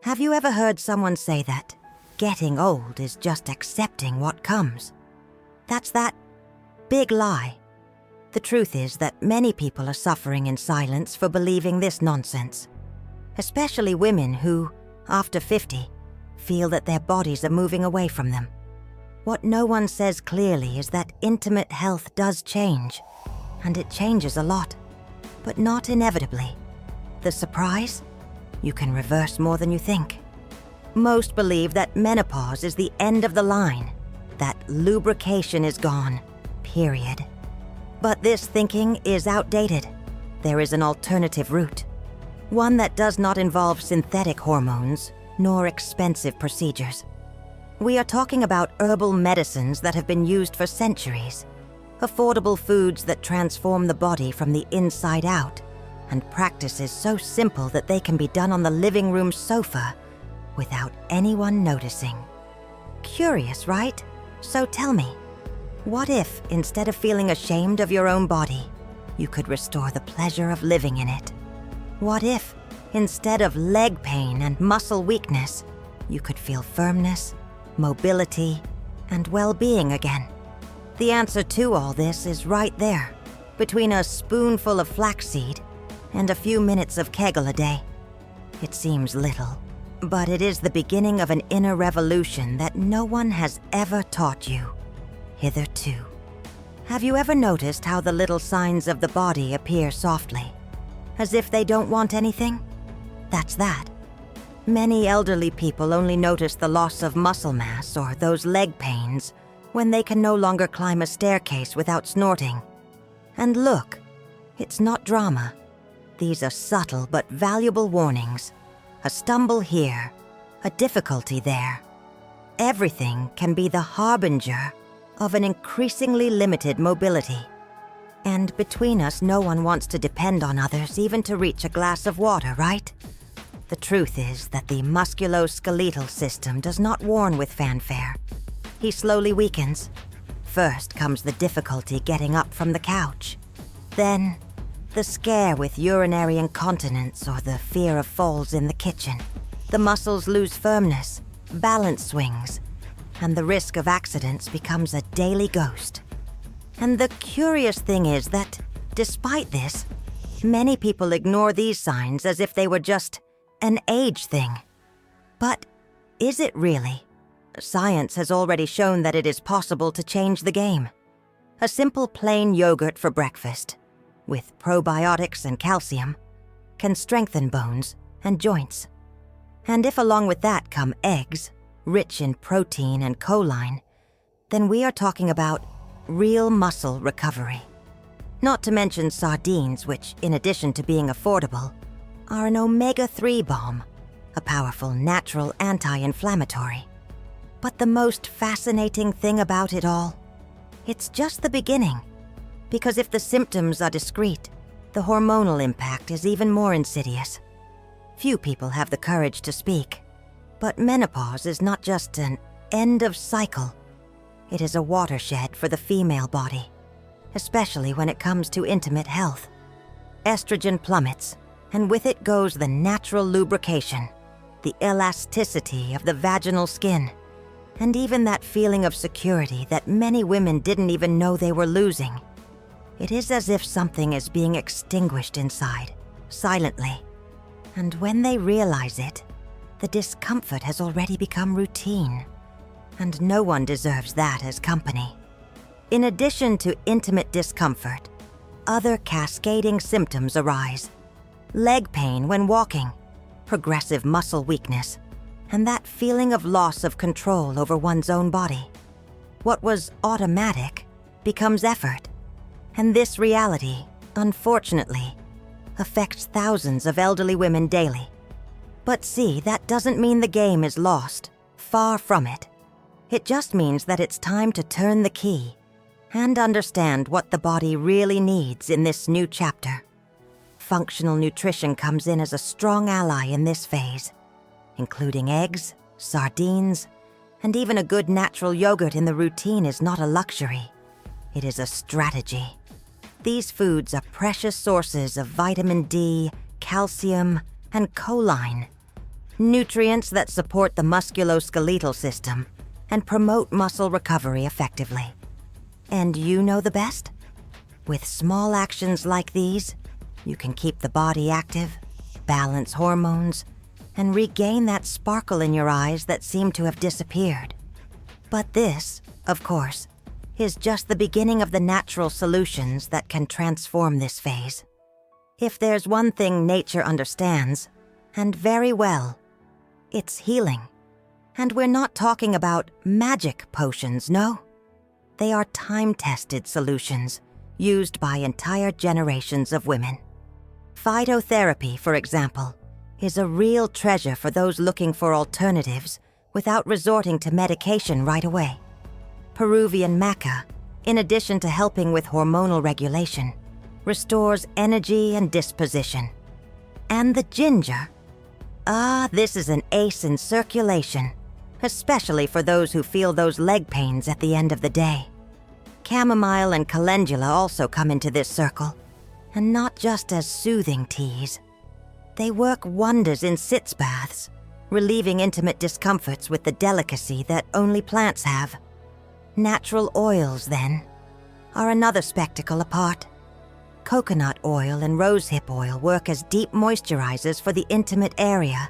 Have you ever heard someone say that getting old is just accepting what comes? That's that big lie. The truth is that many people are suffering in silence for believing this nonsense, especially women who, after 50, feel that their bodies are moving away from them. What no one says clearly is that intimate health does change, and it changes a lot, but not inevitably. The surprise? You can reverse more than you think. Most believe that menopause is the end of the line, that lubrication is gone, period. But this thinking is outdated. There is an alternative route, one that does not involve synthetic hormones nor expensive procedures. We are talking about herbal medicines that have been used for centuries, affordable foods that transform the body from the inside out, and practices so simple that they can be done on the living room sofa without anyone noticing. Curious, right? So tell me, what if, instead of feeling ashamed of your own body, you could restore the pleasure of living in it? What if, instead of leg pain and muscle weakness, you could feel firmness, mobility, and well-being again? The answer to all this is right there, between a spoonful of flaxseed and a few minutes of Kegel a day. It seems little, but it is the beginning of an inner revolution that no one has ever taught you hitherto. Have you ever noticed how the little signs of the body appear softly, as if they don't want anything? That's that. Many elderly people only notice the loss of muscle mass or those leg pains when they can no longer climb a staircase without snorting. And look, it's not drama. These are subtle but valuable warnings. A stumble here, a difficulty there. Everything can be the harbinger of an increasingly limited mobility. And between us, no one wants to depend on others even to reach a glass of water, right? The truth is that the musculoskeletal system does not warn with fanfare. He slowly weakens. First comes the difficulty getting up from the couch. Then, the scare with urinary incontinence or the fear of falls in the kitchen. The muscles lose firmness, balance swings, and the risk of accidents becomes a daily ghost. And the curious thing is that, despite this, many people ignore these signs as if they were just an age thing. But is it really? Science has already shown that it is possible to change the game. A simple plain yogurt for breakfast, with probiotics and calcium, can strengthen bones and joints. And if along with that come eggs, rich in protein and choline, then we are talking about real muscle recovery. Not to mention sardines, which, in addition to being affordable, are an omega-3 bomb, a powerful natural anti-inflammatory. But the most fascinating thing about it all, it's just the beginning. Because if the symptoms are discreet, the hormonal impact is even more insidious. Few people have the courage to speak, but menopause is not just an end of cycle. It is a watershed for the female body, especially when it comes to intimate health. Estrogen plummets, and with it goes the natural lubrication, the elasticity of the vaginal skin, and even that feeling of security that many women didn't even know they were losing. It is as if something is being extinguished inside, silently. And when they realize it, the discomfort has already become routine. And no one deserves that as company. In addition to intimate discomfort, other cascading symptoms arise. Leg pain when walking, progressive muscle weakness, and that feeling of loss of control over one's own body. What was automatic becomes effort. And this reality, unfortunately, affects thousands of elderly women daily. But see, that doesn't mean the game is lost. Far from it. It just means that it's time to turn the key and understand what the body really needs in this new chapter. Functional nutrition comes in as a strong ally in this phase, including eggs, sardines, and even a good natural yogurt in the routine is not a luxury. It is a strategy. These foods are precious sources of vitamin D, calcium, and choline. nutrients that support the musculoskeletal system and promote muscle recovery effectively. And you know the best? With small actions like these, you can keep the body active, balance hormones, and regain that sparkle in your eyes that seem to have disappeared. But this, of course, is just the beginning of the natural solutions that can transform this phase. If there's one thing nature understands, and very well, it's healing. And we're not talking about magic potions, no. They are time-tested solutions used by entire generations of women. Phytotherapy, for example, is a real treasure for those looking for alternatives without resorting to medication right away. Peruvian maca, in addition to helping with hormonal regulation, restores energy and disposition. And the ginger, this is an ace in circulation, especially for those who feel those leg pains at the end of the day. Chamomile and calendula also come into this circle, and not just as soothing teas. They work wonders in sitz baths, relieving intimate discomforts with the delicacy that only plants have. Natural oils, then, are another spectacle apart. Coconut oil and rosehip oil work as deep moisturizers for the intimate area,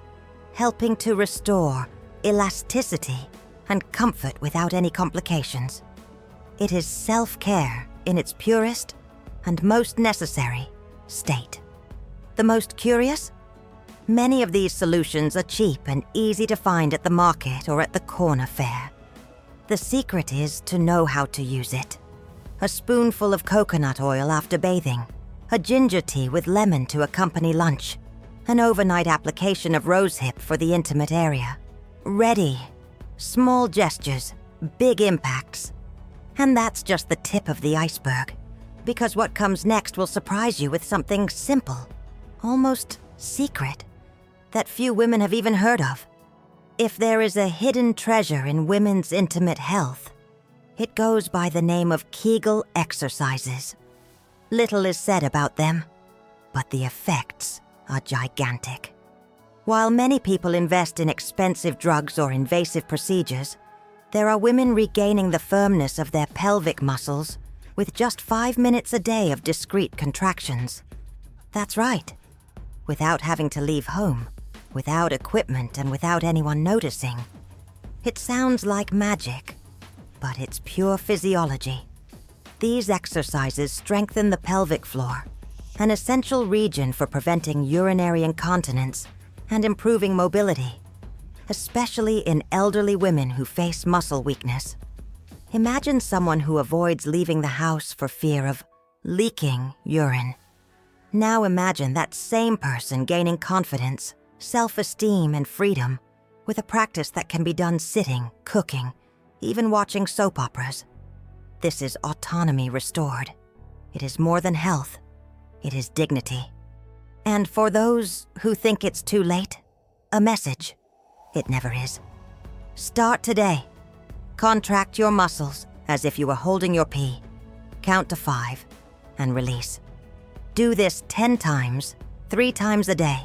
helping to restore elasticity and comfort without any complications. It is self-care in its purest and most necessary state. The most curious? Many of these solutions are cheap and easy to find at the market or at the corner fair. The secret is to know how to use it. A spoonful of coconut oil after bathing, a ginger tea with lemon to accompany lunch, an overnight application of rosehip for the intimate area. Ready. Small gestures, big impacts. And that's just the tip of the iceberg, because what comes next will surprise you with something simple, almost secret, that few women have even heard of. If there is a hidden treasure in women's intimate health, it goes by the name of Kegel exercises. Little is said about them, but the effects are gigantic. While many people invest in expensive drugs or invasive procedures, there are women regaining the firmness of their pelvic muscles with just 5 minutes a day of discrete contractions. That's right, without having to leave home, without equipment and without anyone noticing. It sounds like magic, but it's pure physiology. These exercises strengthen the pelvic floor, an essential region for preventing urinary incontinence and improving mobility, especially in elderly women who face muscle weakness. Imagine someone who avoids leaving the house for fear of leaking urine. Now imagine that same person gaining confidence, self-esteem, and freedom with a practice that can be done sitting, cooking, even watching soap operas. This is autonomy restored. It is more than health. It is dignity. And for those who think it's too late, a message. It never is. Start today. Contract your muscles as if you were holding your pee. Count to 5 and release. Do this 10 times, 3 times a day.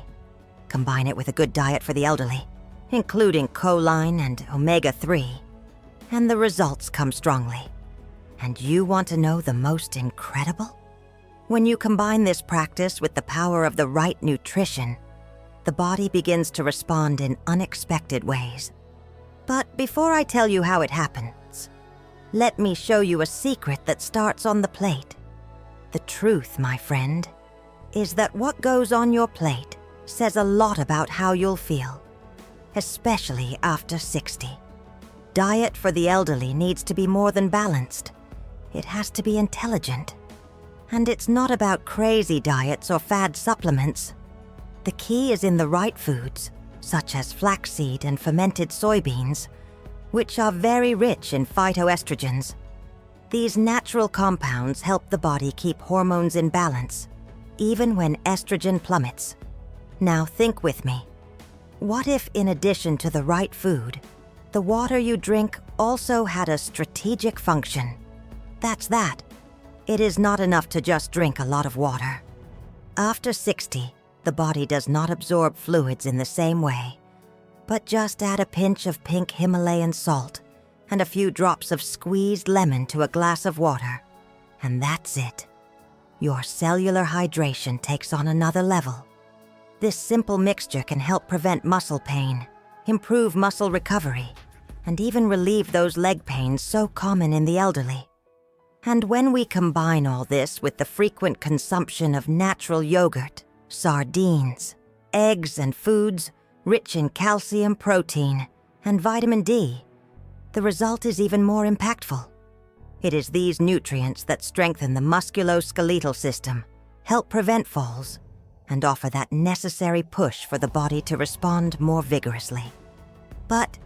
Combine it with a good diet for the elderly, including choline and omega-3, and the results come strongly. And you want to know the most incredible? When you combine this practice with the power of the right nutrition, the body begins to respond in unexpected ways. But before I tell you how it happens, let me show you a secret that starts on the plate. The truth, my friend, is that what goes on your plate says a lot about how you'll feel, especially after 60. Diet for the elderly needs to be more than balanced. It has to be intelligent. And it's not about crazy diets or fad supplements. The key is in the right foods, such as flaxseed and fermented soybeans, which are very rich in phytoestrogens. These natural compounds help the body keep hormones in balance, even when estrogen plummets. Now think with me. What if, in addition to the right food, the water you drink also had a strategic function? That's that. It is not enough to just drink a lot of water. After 60, the body does not absorb fluids in the same way, But just add a pinch of pink Himalayan salt and a few drops of squeezed lemon to a glass of water, and that's it. Your cellular hydration takes on another level. This simple mixture can help prevent muscle pain, improve muscle recovery, and even relieve those leg pains so common in the elderly. And when we combine all this with the frequent consumption of natural yogurt, sardines, eggs, and foods rich in calcium, protein, and vitamin D, the result is even more impactful. It is these nutrients that strengthen the musculoskeletal system, help prevent falls, and offer that necessary push for the body to respond more vigorously. But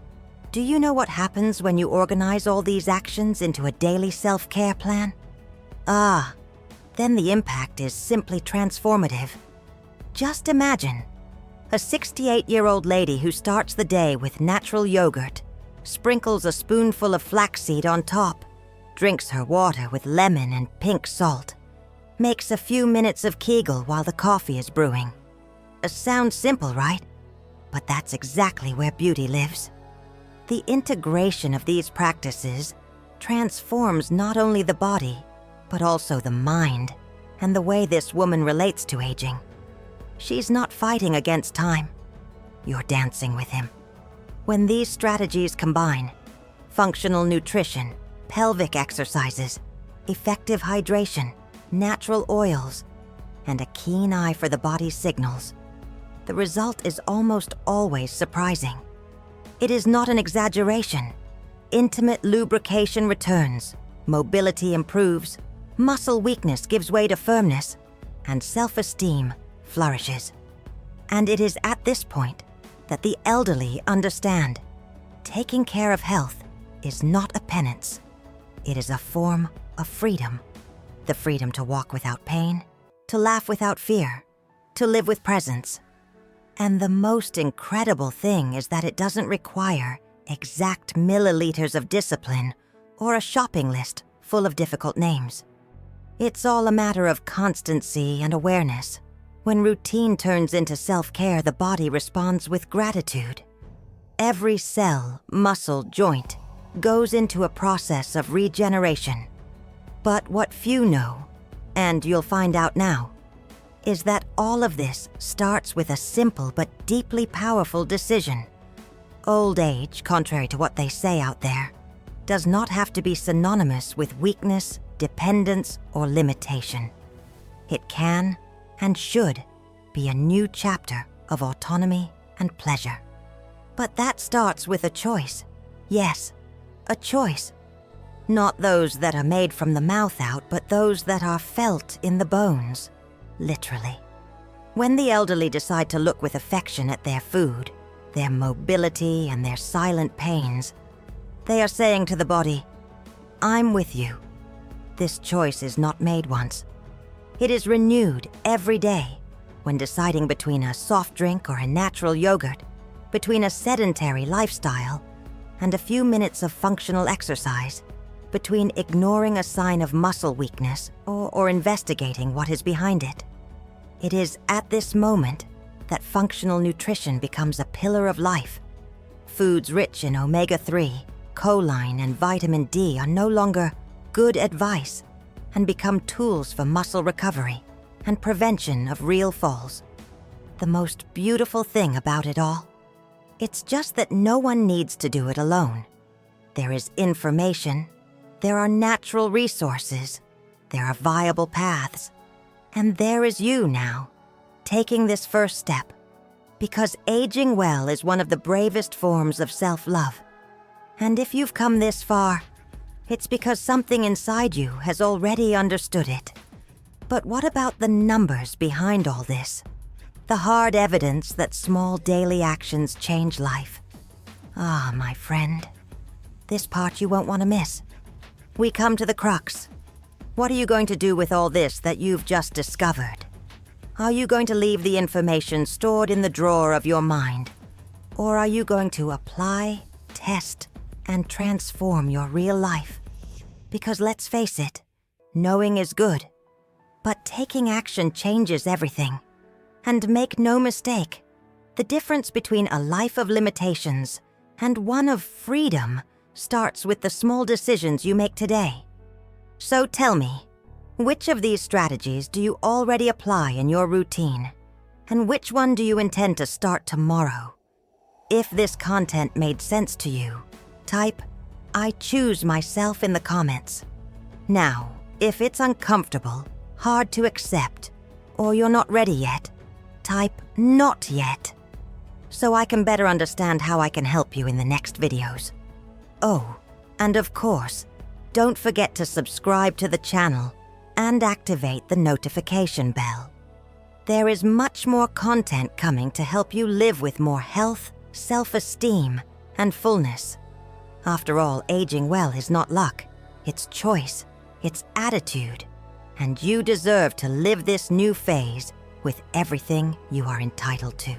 do you know what happens when you organize all these actions into a daily self-care plan? Then the impact is simply transformative. Just imagine a 68-year-old lady who starts the day with natural yogurt, sprinkles a spoonful of flaxseed on top, drinks her water with lemon and pink salt, makes a few minutes of Kegel while the coffee is brewing. Sounds simple, right? But that's exactly where beauty lives. The integration of these practices transforms not only the body, but also the mind and the way this woman relates to aging. She's not fighting against time. You're dancing with him. When these strategies combine, functional nutrition, pelvic exercises, effective hydration, natural oils, and a keen eye for the body's signals, the result is almost always surprising. It is not an exaggeration. Intimate lubrication returns, mobility improves, muscle weakness gives way to firmness, and self-esteem flourishes. And it is at this point that the elderly understand taking care of health is not a penance. It is a form of freedom. The freedom to walk without pain, to laugh without fear, to live with presence. And the most incredible thing is that it doesn't require exact milliliters of discipline or a shopping list full of difficult names. It's all a matter of constancy and awareness. When routine turns into self-care, the body responds with gratitude. Every cell, muscle, joint goes into a process of regeneration. But what few know, and you'll find out now, is that all of this starts with a simple but deeply powerful decision. Old age, contrary to what they say out there, does not have to be synonymous with weakness, dependence, or limitation. It can and should be a new chapter of autonomy and pleasure. But that starts with a choice. Yes, a choice. Not those that are made from the mouth out, but those that are felt in the bones, literally. When the elderly decide to look with affection at their food, their mobility, and their silent pains, they are saying to the body, "I'm with you." This choice is not made once. It is renewed every day when deciding between a soft drink or a natural yogurt, between a sedentary lifestyle and a few minutes of functional exercise, between ignoring a sign of muscle weakness or investigating what is behind it. It is at this moment that functional nutrition becomes a pillar of life. Foods rich in omega-3, choline, and vitamin D are no longer good advice and become tools for muscle recovery and prevention of real falls. The most beautiful thing about it all, it's just that no one needs to do it alone. There is information, there are natural resources, there are viable paths, and there is you now, taking this first step, because aging well is one of the bravest forms of self-love. And if you've come this far, it's because something inside you has already understood it. But what about the numbers behind all this? The hard evidence that small daily actions change life. My friend, this part you won't want to miss. We come to the crux. What are you going to do with all this that you've just discovered? Are you going to leave the information stored in the drawer of your mind? Or are you going to apply, test, and transform your real life? Because let's face it, knowing is good, but taking action changes everything. And make no mistake, The difference between a life of limitations and one of freedom starts with the small decisions you make today. So tell me, which of these strategies do you already apply in your routine? And which one do you intend to start tomorrow? If this content made sense to you, type "I choose myself" in the comments. Now, if it's uncomfortable, hard to accept, or you're not ready yet, type "not yet," so I can better understand how I can help you in the next videos. Oh, and of course, don't forget to subscribe to the channel and activate the notification bell. There is much more content coming to help you live with more health, self-esteem, and fullness. After all, aging well is not luck, it's choice, it's attitude, and you deserve to live this new phase with everything you are entitled to.